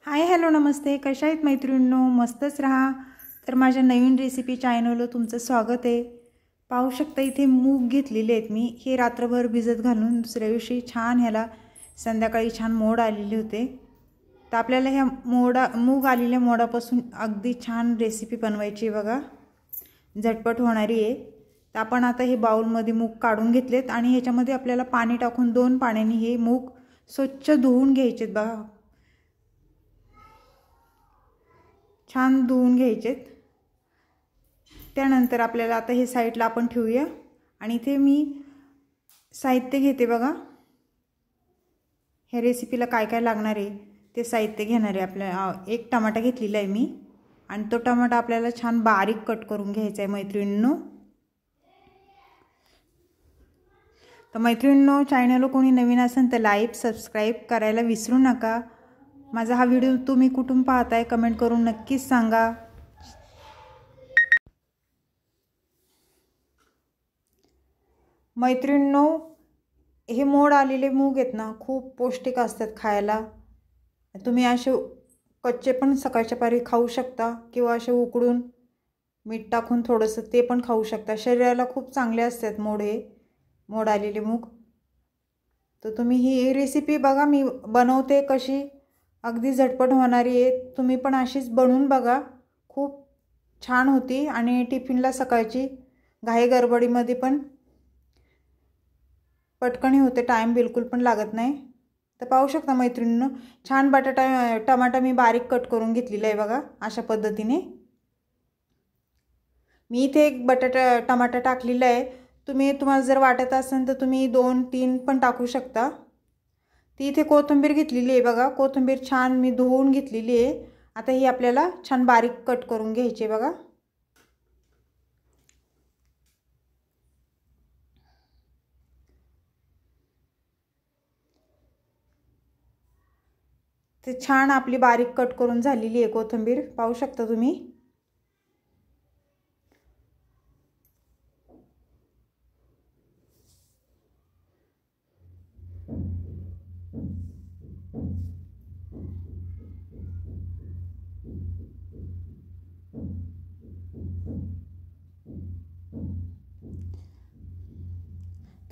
Hi hello नमस्ते, कशा आहेत मैत्रिणींनो? मस्तच राहा. तर माझ्या नवीन रेसिपी चॅनलवर तुमचं स्वागत आहे. पाहू शकता इथे मूग घेतलेले आहेत मी. हे रात्रभर भिजत घालून दुसऱ्या दिवशी छान ह्याला संध्याकाळी छान मोड आलेले होते. तर आपल्याला ह्या मूग आलेल्या मोडापासून अगदी छान रेसिपी बनवायची बघा, झटपट होणारी आहे. तर आपण आता हे बाउलमध्ये मूग काढून घेतलेत आणि ह्याच्यामध्ये आपल्याला पाणी टाकून 2 पाण्याने हे मूग स्वच्छ धुवून घ्यायचेत बघा. छान धुवून घ्यायचेत. त्यानंतर आपल्याला आता हे साईडला आपण ठेवूया. आणि इथे मी साहित्य घेते बघा. ह्या रेसिपीला काय काय लागणार आहे ते साहित्य घेणार आहे. आपल्या एक टमाटा घेतलेला आहे मी आणि तो टमाटा आपल्याला छान बारीक कट करून घ्यायचा आहे मैत्रिणींनो. तर मैत्रिणींनो, चॅनलला कोणी नवीन असेल तर लाईक सबस्क्राईब करायला विसरू नका. माझा हा व्हिडिओ तुम्ही कुठून पाहताय कमेंट करून नक्कीच सांगा. मैत्रिणींनो, हे मोड आलेले मूग आहेत ना, खूप पौष्टिक असतात खायला. तुम्ही असे कच्चे पण सकाळच्या पारी खाऊ शकता किंवा असे उकडून मीठ टाकून थोडंसं ते पण खाऊ शकता. शरीराला खूप चांगले असतात मोड आलेले मूग. तर तुम्ही ही रेसिपी बघा, मी बनवते कशी, अगदी झटपट होणारी आहे. तुम्ही पण अशीच बनवून बघा, खूप छान होती आणि टिफिनला सकाळची घाई गडबडीमध्ये पण पटकन होते, टाइम बिलकुल पण लागत नाही. तर पाहू शकता मैत्रिणींनो, छान टमाटा मी बारीक कट करून घेतलेला आहे बघा. अशा पद्धतीने मी इथे एक टमाटा टाकलेला आहे. तुम्हाला जर वाटत असेल तर तुम्ही 2-3 पण टाकू शकता. ती इथे कोथिंबीर घेतलेली आहे बघा. कोथिंबीर छान मी धुवून घेतलेली आहे. आता ही आपल्याला छान बारीक कट करून घ्यायची बघा. ते छान आपली बारीक कट करून झालेली आहे कोथिंबीर, पाहू शकता तुम्ही.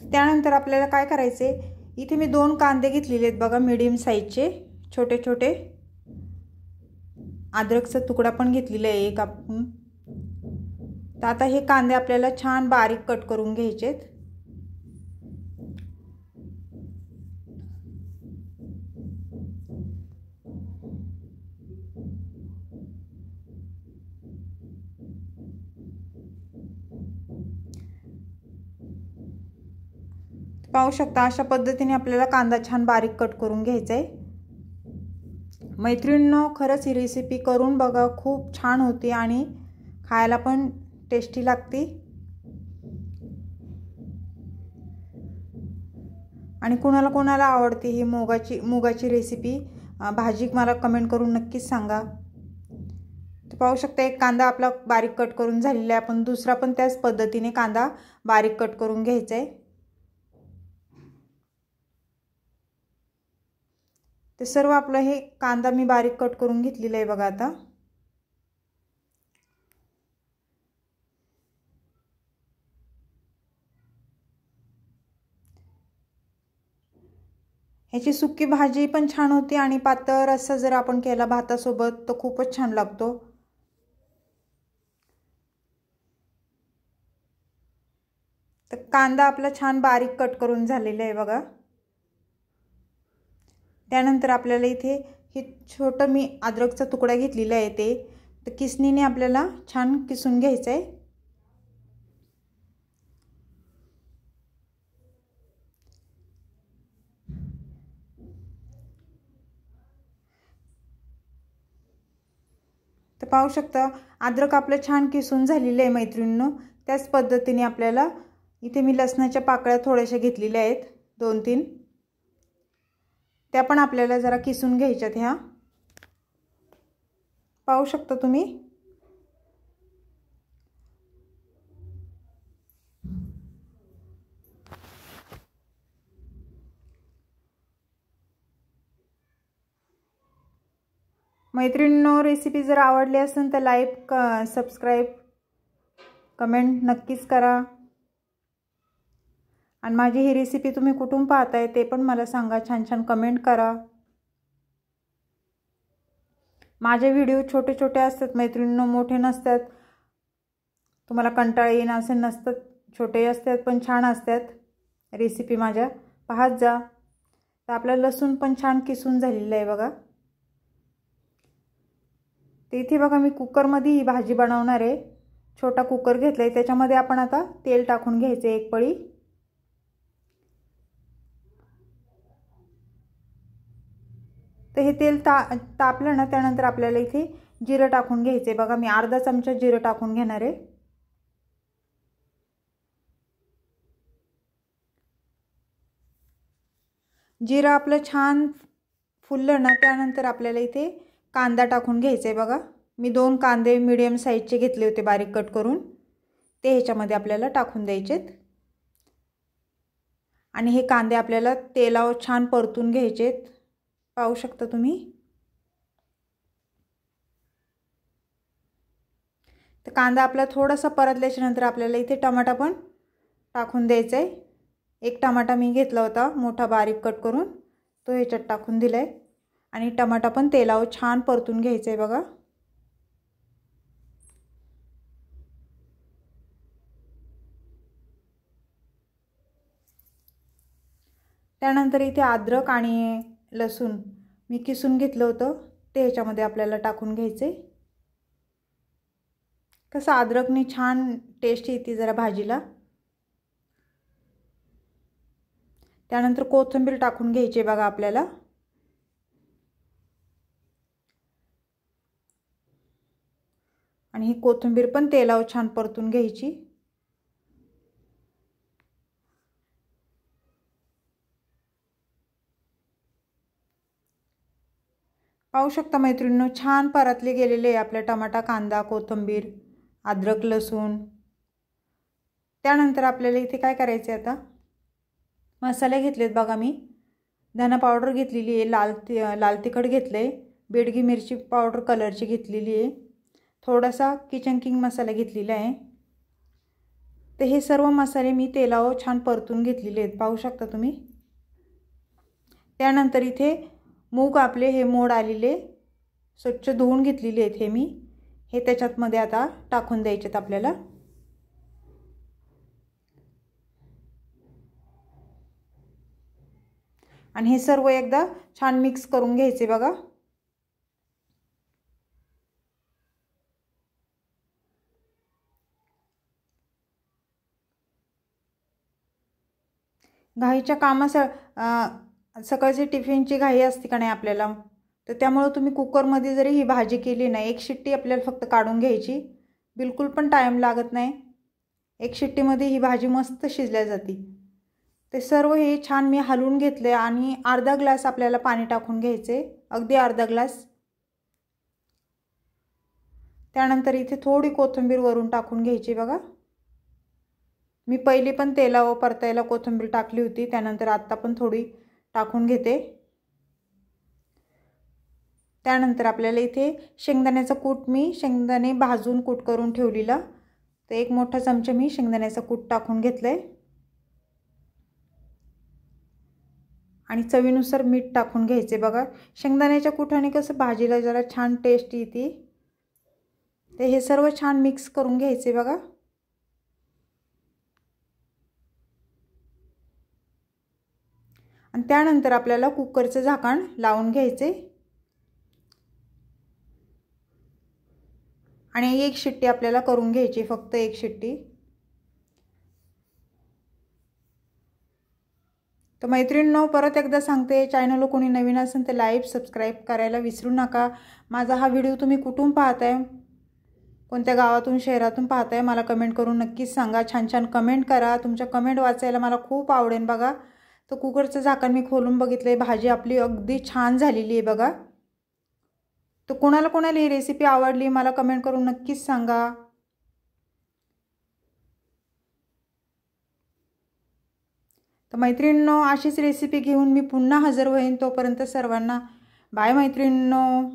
त्यानंतर आपल्याला काय करायचे, इथे मी 2 कांदे घेतलेले आहेत बघा, मीडियम साईजचे छोटे छोटे. अद्रकचा तुकडा पण घेतलेला आहे एक आपण. तर आता हे कांदे आपल्याला छान बारीक कट करून घ्यायचेत. पाहू शकता अशा पद्धतीने आपल्याला कांदा छान बारीक कट करून घ्यायचा आहे. मैत्रिणींनो, खरंच ही रेसिपी करून बघा, खूप छान होती आणि खायला पण टेस्टी लागते. आणि कोणाला कोणाला आवडते ही मुगाची रेसिपी, भाजी मला कमेंट करून नक्कीच सांगा. तर पाहू शकता एक कांदा आपला बारीक कट करून झालेला आहे. आपण दुसरा पण त्याच पद्धतीने कांदा बारीक कट करून घ्यायचा आहे. ते सर्व आपलं हे कांदा मी बारीक कट करून घेतलेला आहे बघा. आता ह्याची सुकी भाजी पण छान होती आणि पातळ रस्सा जर आपण केला भातासोबत तर खूपच छान लागतो. तर कांदा आपला छान बारीक कट करून झालेला आहे बघा. त्यानंतर आपल्याला इथे हे छोटं मी अद्रकचा तुकडा घेतलेला आहे, ते किसणीने आपल्याला छान किसून घ्यायचं आहे. तर पाहू शकता अद्रक आपलं छान किसून झालेलं आहे मैत्रिणींनो. त्याच पद्धतीने आपल्याला इथे मी लसणाच्या पाकळ्या थोड्याशा घेतलेल्या आहेत 2-3, त्या पण आपल्याला जरा किसून घ्यायच्यात. ह्या पाहू शकता तुम्ही. मैत्रिणींनो, रेसिपी जर आवडली असेल तर लाईक सबस्क्राईब कमेंट नक्कीच करा। आणि माझी ही रेसिपी तुम्ही कुठून पाहताय ते पण मला सांगा, छान छान कमेंट करा। माझे व्हिडिओ छोटे छोटे असतात मैत्रिणींनो, मोठे नसतात। तुम्हाला कंटाळा येईन असे नसतात, छोटे असतात पण छान असतात रेसिपी माझ्या, पाहत जा। तर आपला लसूण पण छान किसून झालेला आहे बघा। तर इथे बघा मी कुकरमध्ये ही भाजी बनवणार आहे। छोटा कुकर घेतलाय, त्याच्यामध्ये आपण आता तेल टाकून घ्यायचं एक पळी। तर हे तेल तापलं ना, त्यानंतर आपल्याला इथे जिरं टाकून घ्यायचे बघा। मी अर्धा चमचा जिरं टाकून घेणार आहे। जिरं आपलं छान फुललं ना, त्यानंतर आपल्याला इथे कांदा टाकून घ्यायचा आहे बघा। मी 2 कांदे मीडियम साईजचे घेतले होते बारीक कट करून, ते ह्याच्यामध्ये आपल्याला टाकून द्यायचेत। आणि हे कांदे आपल्याला तेलावर छान परतून घ्यायचेत, पाहू शकता तुम्ही। तर कांदा आपला थोडासा परतल्याच्या नंतर आपल्याला इथे टमाटा पण टाकून द्यायचा आहे। एक टमाटा मी घेतला होता मोठा बारीक कट करून, तो ह्याच्यात टाकून दिलाय। आणि टमाटा पण तेलावर छान परतून घ्यायचा आहे बघा। त्यानंतर इथे अद्रक आणि लसूण मी किसून घेतलं होतं, ते ह्याच्यामध्ये आपल्याला टाकून घ्यायचे। कसं अद्रकने छान टेस्ट येते जरा भाजीला। त्यानंतर कोथिंबीर टाकून घ्यायची बघा आपल्याला। आणि ही कोथिंबीर पण तेलावर छान परतून घ्यायची। पाहू शकता मैत्रिणींनो, छान परतले गेलेले आहे आपले टमाटा, कांदा, कोथिंबीर, अद्रक, लसूण। त्यानंतर आपल्याला इथे काय करायचे, आता मसाले घेतलेत बघा। मी धना पावडर घेतलेली आहे, लाल तिखट घेतले, बेडगी मिरची पावडर कलरची घेतलेली आहे, थोडासा किचन किंग मसाला घेतलेला आहे। तर हे सर्व मसाले मी तेलावर छान परतून घेतलेले आहेत, पाहू शकता तुम्ही। त्यानंतर इथे मूग आपले हे मोड आलेले स्वच्छ धुवून घेतलेले आहेत, हे त्याच्यात मध्ये आता टाकून द्यायचेत आपल्याला। आणि हे सर्व एकदा छान मिक्स करून घ्यायचे बघा। घाईच्या सकाळची टिफिनची घाई असते का नाही आपल्याला, तर त्यामुळे तुम्ही कुकरमध्ये जरी ही भाजी केली ना, एक शिट्टी आपल्याला फक्त काढून घ्यायची, बिलकुल पण टाइम लागत नाही। एक शिट्टीमध्ये ही भाजी मस्त शिजल्या जाते। ते सर्व हे छान मी हलवून घेतले आणि अर्धा ग्लास आपल्याला पाणी टाकून घ्यायचे, अगदी अर्धा ग्लास। त्यानंतर इथे थोडी कोथिंबीर वरून टाकून घ्यायची बघा। मी पहिली पण तेलावर परतायला कोथिंबीर टाकली होती, त्यानंतर आता पण थोडी टाकून घेते। त्यानंतर आपल्याला इथे शेंगदाण्याचा कूट, मी शेंगदाणे भाजून कूट करून ठेवलेला, तर एक मोठा चमचा मी शेंगदाण्याचा कूट टाकून घेतलाय। आणि चवीनुसार मीठ टाकून घ्यायचे बघा। शेंगदाण्याच्या कुटाने कसं भाजीला जरा छान टेस्ट येते। तर हे सर्व छान मिक्स करून घ्यायचे बघा। आणि त्यानंतर आपल्याला कुकरचं झाकण लावून घ्यायचे आणि एक शिट्टी आपल्याला करून घ्यायची, फक्त एक शिट्टी। तर मैत्रिणींनो, परत एकदा सांगते, चॅनलला कोणी नवीन असेल तर लाईक सबस्क्राईब करायला विसरू नका। माझा हा व्हिडिओ तुम्ही कुठून पाहताय, कोणत्या गावातून शहरातून पाहताय, मला कमेंट करून नक्कीच सांगा। छान छान कमेंट करा, तुमच्या कमेंट वाचायला मला खूप आवडेल बघा। तर कुकरचं झाकण मी खोलून बघितलंय, भाजी आपली अगदी छान झालेली आहे बघा। तर कोणाला कोणाला ही रेसिपी आवडली मला कमेंट करून नक्कीच सांगा। तर मैत्रिणींनो, अशीच रेसिपी घेऊन मी पुन्हा हजर होईन, तोपर्यंत सर्वांना बाय मैत्रिणींनो।